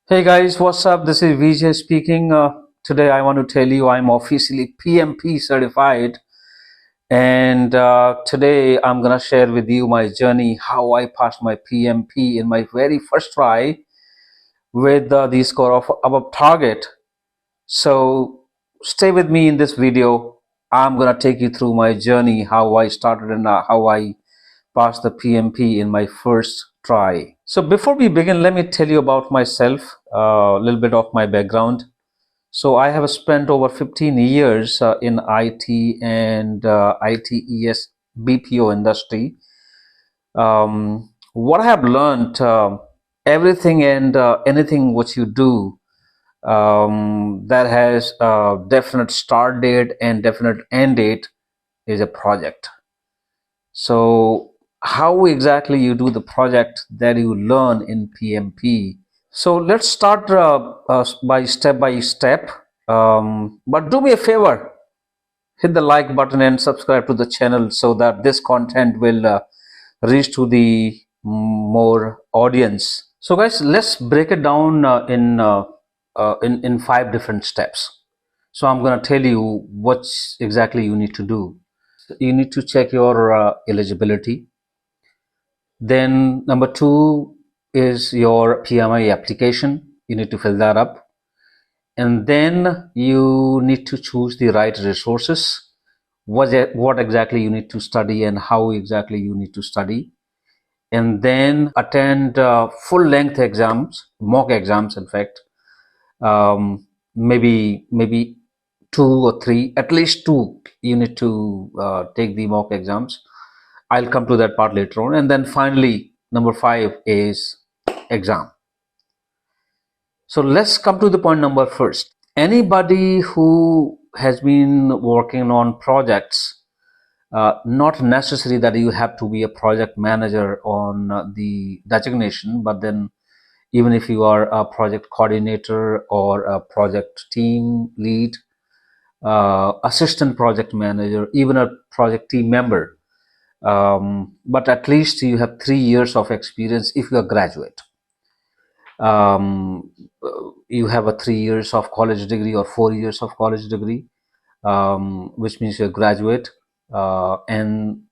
Hey guys, what's up? This is Vijay speaking. Today I want to tell you I'm officially PMP certified, and today I'm gonna share with you my journey, how I passed my PMP in my very first try with the score of above target. So stay with me in this video. I'm gonna take you through my journey, how I started and how I passed the PMP in my first try. So before we begin, let me tell you about myself, a little bit of my background. So I have spent over 15 years in IT and ITES BPO industry. What I have learned, everything and anything what you do that has a definite start date and definite end date is a project. So how exactly you do the project that you learn in PMP. So let's start by step. But do me a favor, hit the like button and subscribe to the channel so that this content will reach to the more audience. So guys, let's break it down in 5 different steps. So I'm going to tell you what exactly you need to do. You need to check your eligibility. Then number 2 is your PMI application. You need to fill that up. And then you need to choose the right resources. What exactly you need to study and how exactly you need to study. And then attend full-length exams, mock exams, in fact. Maybe 2 or 3, at least 2. You need to take the mock exams. I'll come to that part later on. And then finally, number 5 is exam. So let's come to the point number first. Anybody who has been working on projects, not necessary that you have to be a project manager on the designation, but then even if you are a project coordinator or a project team lead, assistant project manager, even a project team member, but at least you have 3 years of experience if you are graduate. You have a 3 years of college degree or 4 years of college degree, which means you're a graduate, and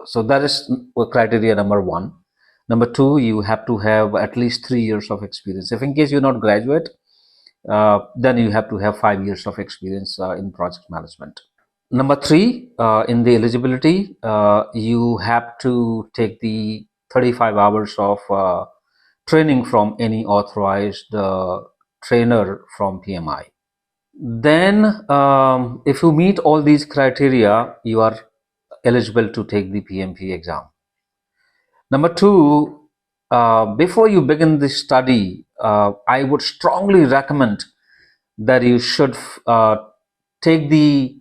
so that is criteria number 1. Number 2, you have to have at least 3 years of experience. If in case you're not graduate, then you have to have 5 years of experience in project management. Number 3, in the eligibility, you have to take the 35 hours of training from any authorized trainer from PMI. Then if you meet all these criteria, you are eligible to take the PMP exam. Number 2, before you begin the study, I would strongly recommend that you should take the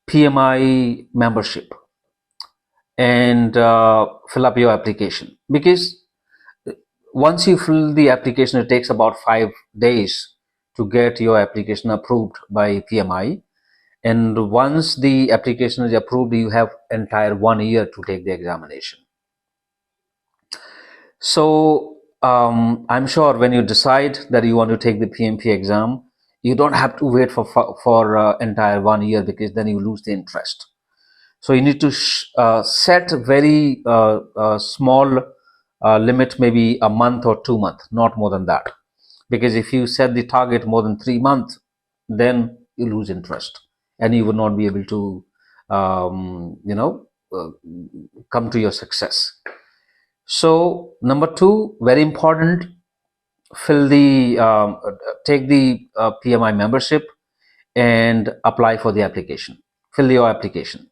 PMI membership and fill up your application, because once you fill the application, it takes about 5 days to get your application approved by PMI. And once the application is approved, you have entire 1 year to take the examination. So I'm sure when you decide that you want to take the PMP exam, you don't have to wait for entire 1 year, because then you lose the interest. So you need to set very small limit, maybe a month or 2 months, not more than that. Because if you set the target more than 3 months, then you lose interest and you will not be able to come to your success. So number 2, very important, take the PMI membership and apply for the application. Fill your application.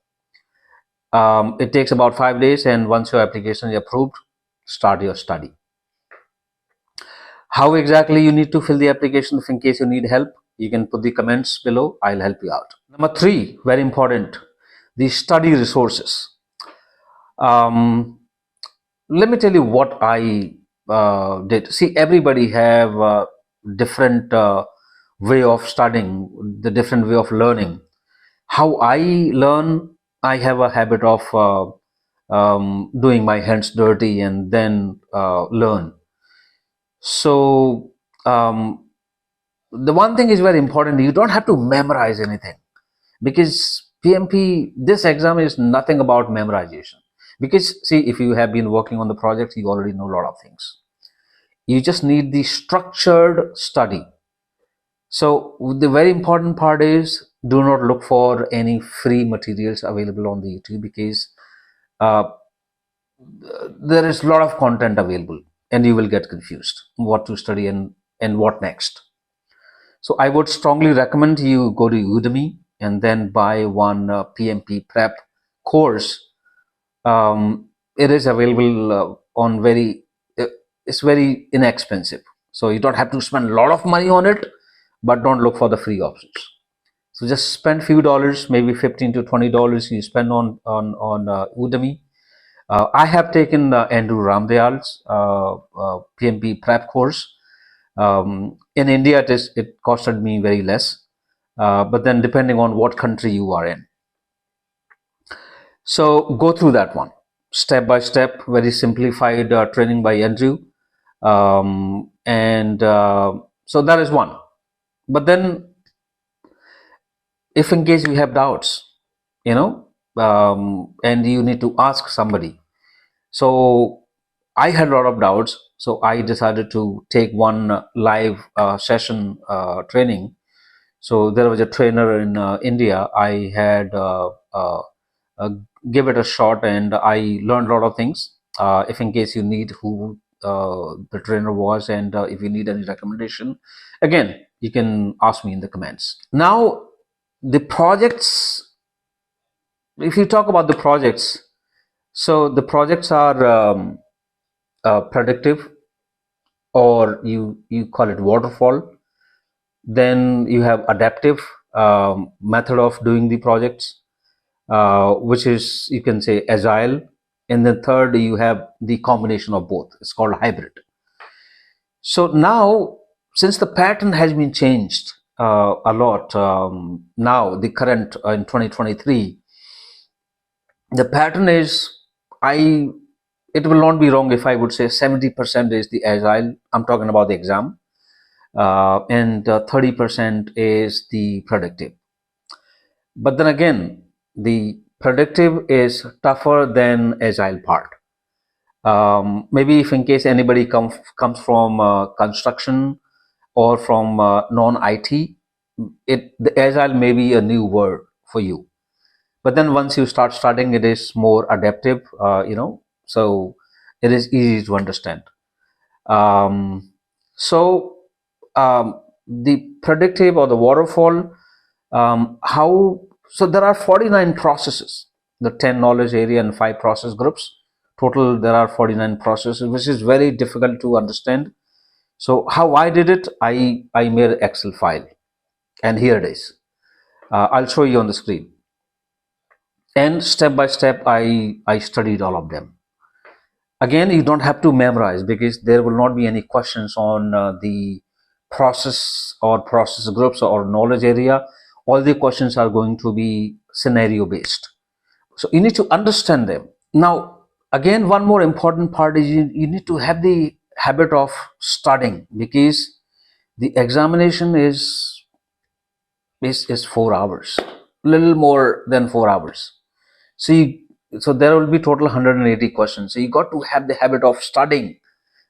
It takes about 5 days, and once your application is approved, start your study. How exactly you need to fill the application? If in case you need help, you can put the comments below. I'll help you out. Number 3, very important, the study resources. Let me tell you what I did. See, everybody have different way of studying, the different way of learning. How I learn, I have a habit of doing my hands dirty and then learn. So the one thing is very important. You don't have to memorize anything, because PMP, this exam is nothing about memorization. Because see, if you have been working on the project, you already know a lot of things. You just need the structured study. So the very important part is, do not look for any free materials available on the YouTube, because uh, there is a lot of content available and you will get confused what to study and what next. So I would strongly recommend you go to Udemy and then buy one PMP prep course. It is available on uh, it's very inexpensive. So you don't have to spend a lot of money on it, but don't look for the free options. So just spend few dollars, maybe $15 to $20 you spend on Udemy. I have taken Andrew Ramdayal's PMP prep course. In India, it costed me very less, but then depending on what country you are in. So go through that one step by step, very simplified training by Andrew, and so that is one. But then, if in case you have doubts, and you need to ask somebody. So I had a lot of doubts, so I decided to take one live session training. So there was a trainer in India. I had uh, give it a shot, and I learned a lot of things. If in case you need who the trainer was, and if you need any recommendation, again, you can ask me in the comments. Now, the projects, if you talk about the projects, so the projects are predictive, or you call it waterfall. Then you have adaptive method of doing the projects, which is, you can say, agile. And then third, you have the combination of both. It's called hybrid. So now, since the pattern has been changed a lot, now the current in 2023, the pattern is, I it will not be wrong if I would say 70% is the agile. I'm talking about the exam, and 30% is the predictive. But then again, the predictive is tougher than agile part. Maybe if in case anybody comes from construction or from non-IT, the agile may be a new word for you. But then once you start studying, it is more adaptive, so it is easy to understand. Um, so the predictive or the waterfall, how, so there are 49 processes, the 10 knowledge area and 5 process groups. Total, there are 49 processes, which is very difficult to understand. So how I did it, I made an Excel file, and here it is. I'll show you on the screen. And step by step, I studied all of them. Again, you don't have to memorize, because there will not be any questions on the process or process groups or knowledge area. All the questions are going to be scenario based. So you need to understand them. Now, again, one more important part is you need to have the habit of studying, because the examination is 4 hours, little more than 4 hours. So there will be total 180 questions. So you got to have the habit of studying,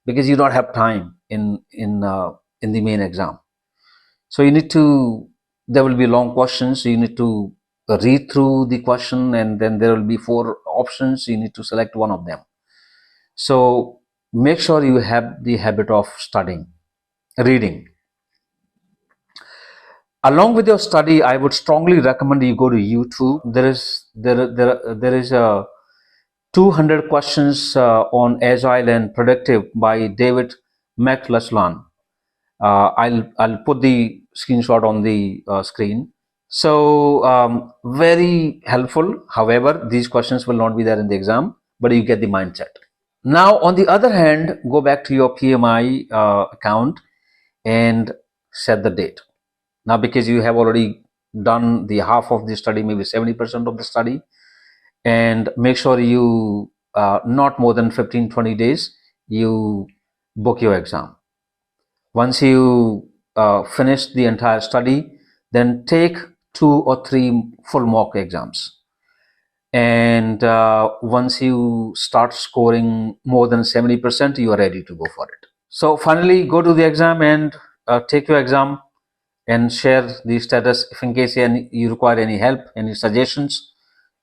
because you don't have time in the main exam. So you need to, there will be long questions, so you need to read through the question, and then there will be 4 options. You need to select one of them. So make sure you have the habit of studying, reading. Along with your study, I would strongly recommend you go to YouTube. There is a 200 questions on agile and predictive by David McLachlan. I'll put the screenshot on the screen. So very helpful. However, these questions will not be there in the exam, but you get the mindset. Now, on the other hand, go back to your PMI account and set the date. Now, because you have already done the half of the study, maybe 70% of the study, and make sure you not more than 15-20 days you book your exam. Once you finish the entire study, then take 2 or 3 full mock exams. And once you start scoring more than 70%, you are ready to go for it. So finally, go to the exam and take your exam and share the status. If in case you require any help, any suggestions,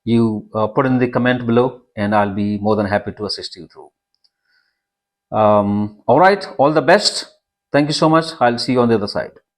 you put in the comment below, and I'll be more than happy to assist you through. All right, all the best. Thank you so much. I'll see you on the other side.